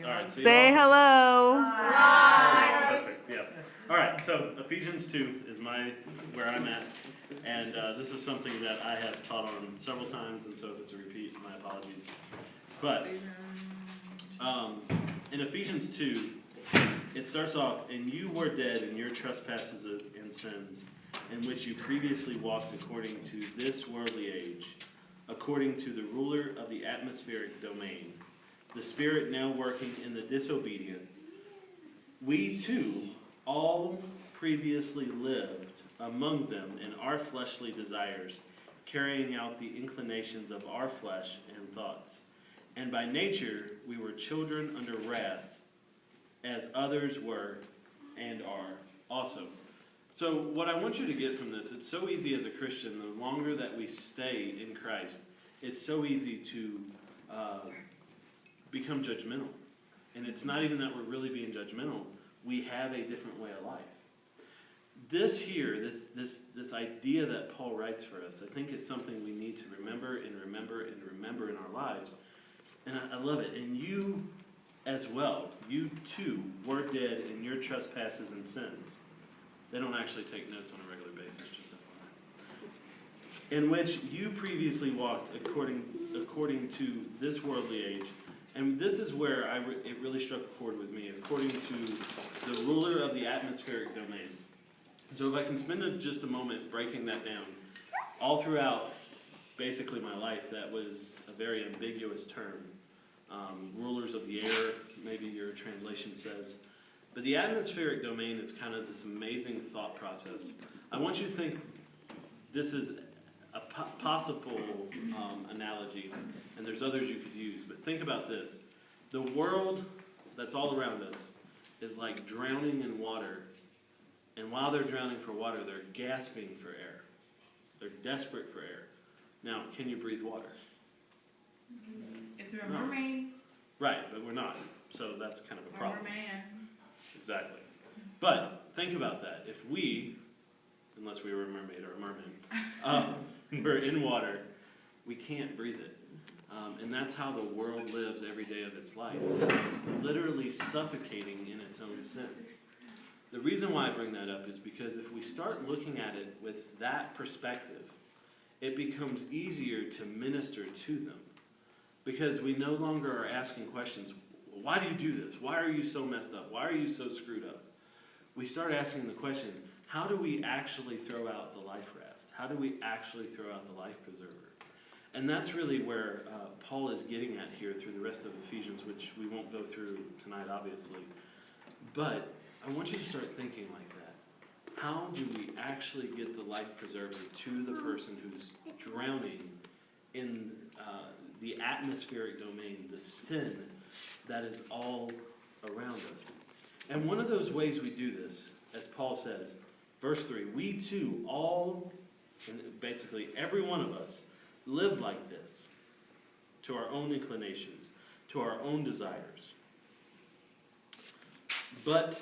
All right. So Say hello. Perfect. Yeah. All right. So Ephesians 2 is where I'm at, and this is something that I have taught on several times, and so if it's a repeat, my apologies. But in Ephesians 2, it starts off, "And you were dead in your trespasses and sins, in which you previously walked according to this worldly age, according to the ruler of the atmospheric domain, the spirit now working in the disobedient. We too all previously lived among them in our fleshly desires, carrying out the inclinations of our flesh and thoughts. And by nature we were children under wrath, as others were and are also." So what I want you to get from this, it's so easy as a Christian, the longer that we stay in Christ, it's so easy to become judgmental. And it's not even that we're really being judgmental. We have a different way of life. This here, this idea that Paul writes for us, I think is something we need to remember and remember and remember in our lives. And I love it. And you as well, you too were dead in your trespasses and sins. They don't actually take notes on a regular basis, just FYI. In which you previously walked according to this worldly age. And this is where it really struck a chord with me, according to the ruler of the atmospheric domain. So if I can spend just a moment breaking that down, all throughout basically my life, that was a very ambiguous term. Rulers of the air, maybe your translation says. But the atmospheric domain is kind of this amazing thought process. I want you to think this is a possible analogy, and there's others you could use, but think about this. The world that's all around us is like drowning in water, and while they're drowning for water, they're gasping for air. They're desperate for air. Now, can you breathe water? If you're a mermaid. Right, but we're not, so that's kind of a problem. Merman. Exactly. But think about that. If we, unless we were a mermaid or a merman, we're in water, we can't breathe it. And that's how the world lives every day of its life. It's literally suffocating in its own sin. The reason why I bring that up is because if we start looking at it with that perspective, it becomes easier to minister to them. Because we no longer are asking questions, why do you do this? Why are you so messed up? Why are you so screwed up? We start asking the question, how do we actually throw out the life raft? How do we actually throw out the life preserver? And that's really where Paul is getting at here through the rest of Ephesians, which we won't go through tonight, obviously. But I want you to start thinking like that. How do we actually get the life preserver to the person who's drowning in the atmospheric domain, the sin that is all around us? And one of those ways we do this, as Paul says, verse 3, we too all, and basically every one of us, live like this, to our own inclinations, to our own desires. But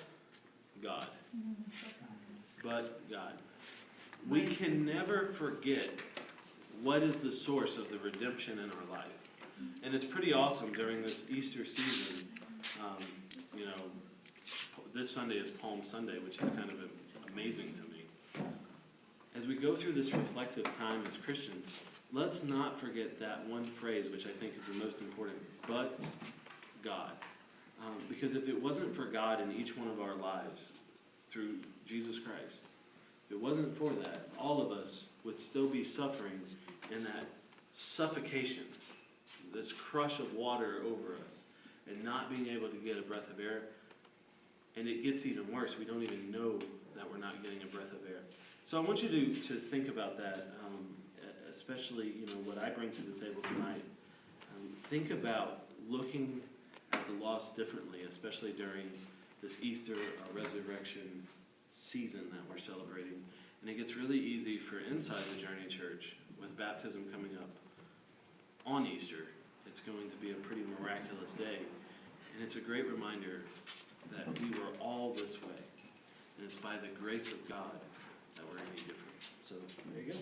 God. But God. We can never forget what is the source of the redemption in our life. And it's pretty awesome during this Easter season. This Sunday is Palm Sunday, which is kind of amazing to me. As we go through this reflective time as Christians, let's not forget that one phrase, which I think is the most important, but God. Because if it wasn't for God in each one of our lives through Jesus Christ, if it wasn't for that, all of us would still be suffering in that suffocation, this crush of water over us, and not being able to get a breath of air. And it gets even worse. We don't even know that we're not getting a breath of air. So I want you to think about that, especially what I bring to the table tonight. Think about looking at the lost differently, especially during this Easter or resurrection season that we're celebrating. And it gets really easy for inside the Journey Church, with baptism coming up on Easter. It's going to be a pretty miraculous day. And it's a great reminder that we were all this way. And it's by the grace of God that we're any different. So there you go.